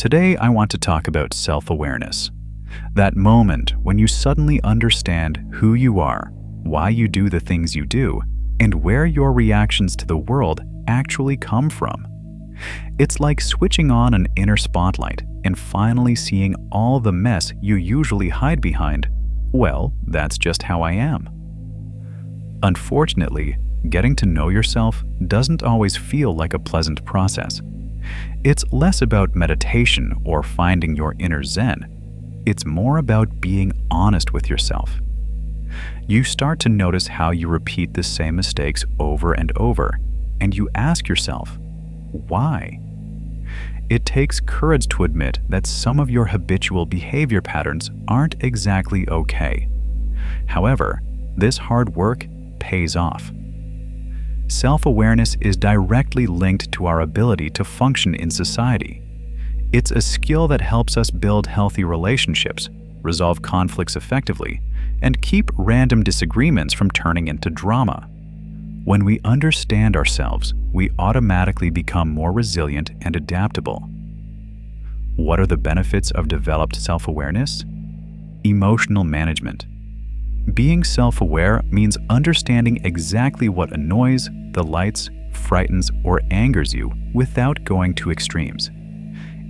Today, I want to talk about self-awareness. That moment when you suddenly understand who you are, why you do the things you do, and where your reactions to the world actually come from. It's like switching on an inner spotlight and finally seeing all the mess you usually hide behind. Well, that's just how I am. Unfortunately, getting to know yourself doesn't always feel like a pleasant process. It's less about meditation or finding your inner zen. It's more about being honest with yourself. You start to notice how you repeat the same mistakes over and over, and you ask yourself, why? It takes courage to admit that some of your habitual behavior patterns aren't exactly okay. However, this hard work pays off. Self-awareness is directly linked to our ability to function in society. It's a skill that helps us build healthy relationships, resolve conflicts effectively, and keep random disagreements from turning into drama. When we understand ourselves, we automatically become more resilient and adaptable. What are the benefits of developed self-awareness? Emotional management. Being self-aware means understanding exactly what annoys, delights, frightens, or angers you without going to extremes.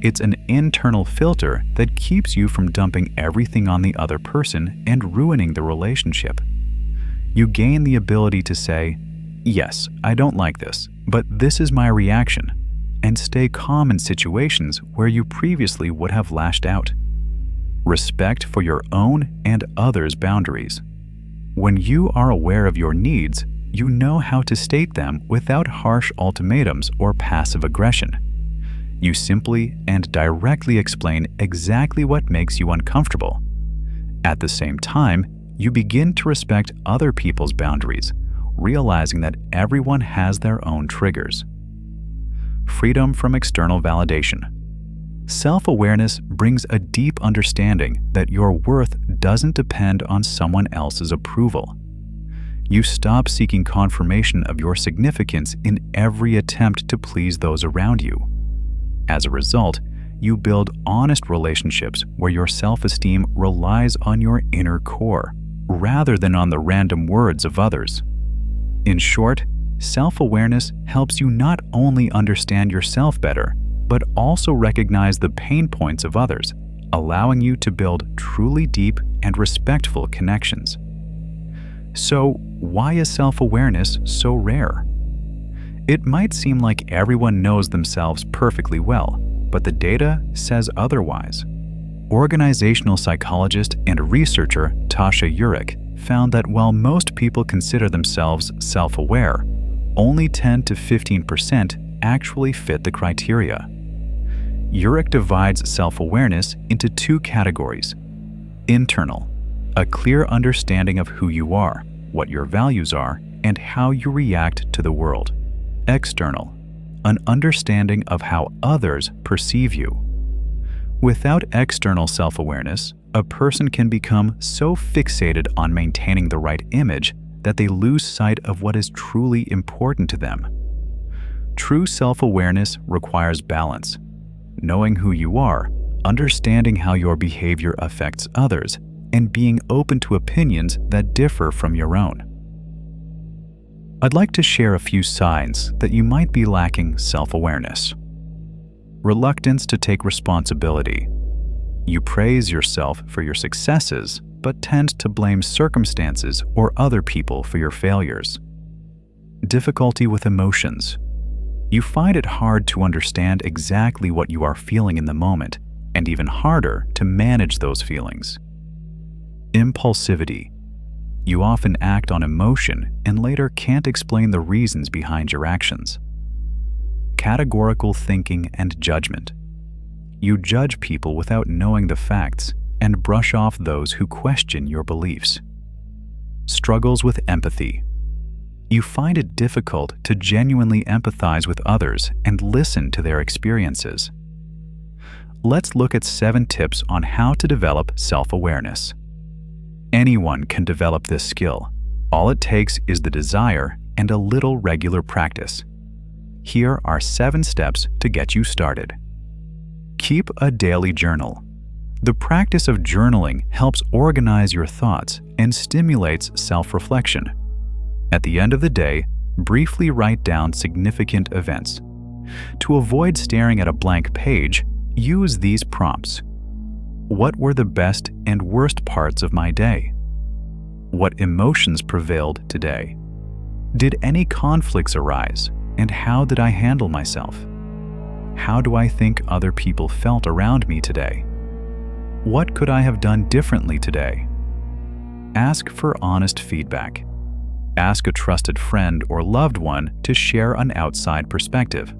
It's an internal filter that keeps you from dumping everything on the other person and ruining the relationship. You gain the ability to say, "Yes, I don't like this, but this is my reaction," and stay calm in situations where you previously would have lashed out. Respect for your own and others' boundaries. When you are aware of your needs, you know how to state them without harsh ultimatums or passive aggression. You simply and directly explain exactly what makes you uncomfortable. At the same time, you begin to respect other people's boundaries, realizing that everyone has their own triggers. Freedom from external validation. Self-awareness brings a deep understanding that your worth doesn't depend on someone else's approval. You stop seeking confirmation of your significance in every attempt to please those around you. As a result, you build honest relationships where your self-esteem relies on your inner core, rather than on the random words of others. In short, self-awareness helps you not only understand yourself better, but also recognize the pain points of others, allowing you to build truly deep and respectful connections. So, why is self-awareness so rare? It might seem like everyone knows themselves perfectly well, but the data says otherwise. Organizational psychologist and researcher Tasha Eurich found that while most people consider themselves self-aware, only 10 to 15% actually fit the criteria. Eurich divides self-awareness into two categories. Internal, a clear understanding of who you are, what your values are, and how you react to the world. External, an understanding of how others perceive you. Without external self-awareness, a person can become so fixated on maintaining the right image that they lose sight of what is truly important to them. True self-awareness requires balance, knowing who you are, understanding how your behavior affects others, and being open to opinions that differ from your own. I'd like to share a few signs that you might be lacking self-awareness. Reluctance to take responsibility. You praise yourself for your successes, but tend to blame circumstances or other people for your failures. Difficulty with emotions. You find it hard to understand exactly what you are feeling in the moment, and even harder to manage those feelings. Impulsivity. You often act on emotion and later can't explain the reasons behind your actions. Categorical thinking and judgment. You judge people without knowing the facts and brush off those who question your beliefs. Struggles with empathy. You find it difficult to genuinely empathize with others and listen to their experiences. Let's look at 7 tips on how to develop self-awareness. Anyone can develop this skill. All it takes is the desire and a little regular practice. Here are 7 steps to get you started. Keep a daily journal. The practice of journaling helps organize your thoughts and stimulates self-reflection. At the end of the day, briefly write down significant events. To avoid staring at a blank page, use these prompts. What were the best and worst parts of my day? What emotions prevailed today? Did any conflicts arise, and how did I handle myself? How do I think other people felt around me today? What could I have done differently today? Ask for honest feedback. Ask a trusted friend or loved one to share an outside perspective.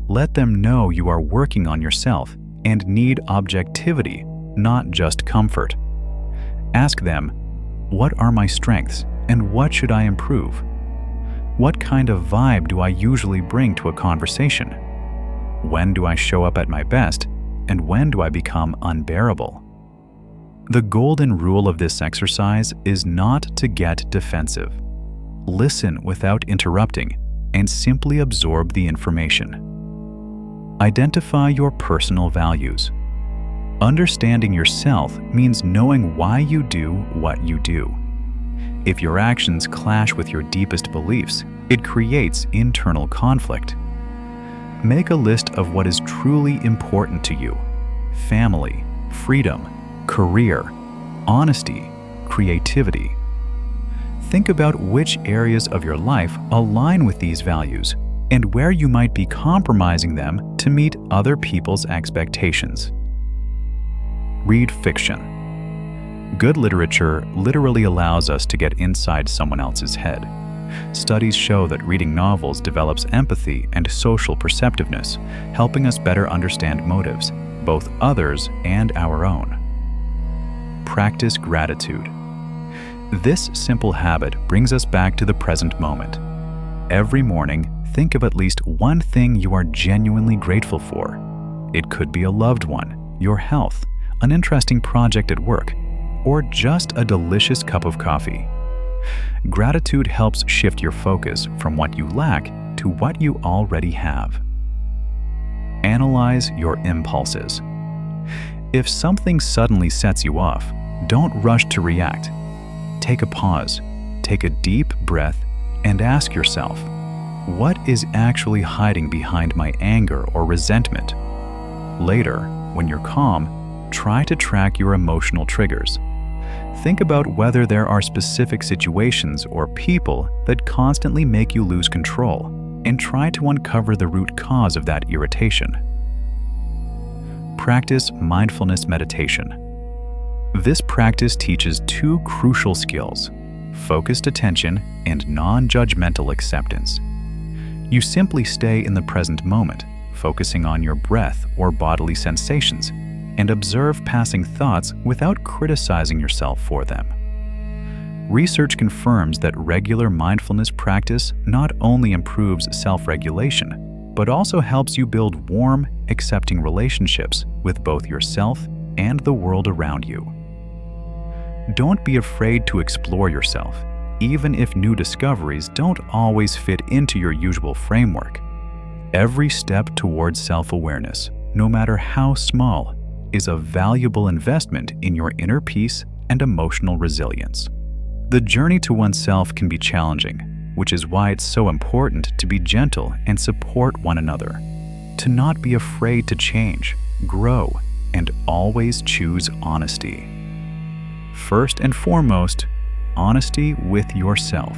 Let them know you are working on yourself and need objectivity, not just comfort. Ask them, what are my strengths and what should I improve? What kind of vibe do I usually bring to a conversation? When do I show up at my best, and when do I become unbearable? The golden rule of this exercise is not to get defensive. Listen without interrupting and simply absorb the information. Identify your personal values. Understanding yourself means knowing why you do what you do. If your actions clash with your deepest beliefs, it creates internal conflict. Make a list of what is truly important to you: family, freedom, career, honesty, creativity. Think about which areas of your life align with these values and where you might be compromising them to meet other people's expectations. Read fiction. Good literature literally allows us to get inside someone else's head. Studies show that reading novels develops empathy and social perceptiveness, helping us better understand motives, both others and our own. Practice gratitude. This simple habit brings us back to the present moment. Every morning, think of at least one thing you are genuinely grateful for. It could be a loved one, your health, an interesting project at work, or just a delicious cup of coffee. Gratitude helps shift your focus from what you lack to what you already have. Analyze your impulses. If something suddenly sets you off, don't rush to react. Take a pause, take a deep breath, and ask yourself, what is actually hiding behind my anger or resentment? Later, when you're calm, try to track your emotional triggers. Think about whether there are specific situations or people that constantly make you lose control, and try to uncover the root cause of that irritation. Practice mindfulness meditation. This practice teaches two crucial skills: focused attention and non-judgmental acceptance. You simply stay in the present moment, focusing on your breath or bodily sensations, and observe passing thoughts without criticizing yourself for them. Research confirms that regular mindfulness practice not only improves self-regulation, but also helps you build warm, accepting relationships with both yourself and the world around you. Don't be afraid to explore yourself, even if new discoveries don't always fit into your usual framework. Every step towards self-awareness, no matter how small, is a valuable investment in your inner peace and emotional resilience. The journey to oneself can be challenging, which is why it's so important to be gentle and support one another, to not be afraid to change, grow, and always choose honesty. First and foremost, honesty with yourself.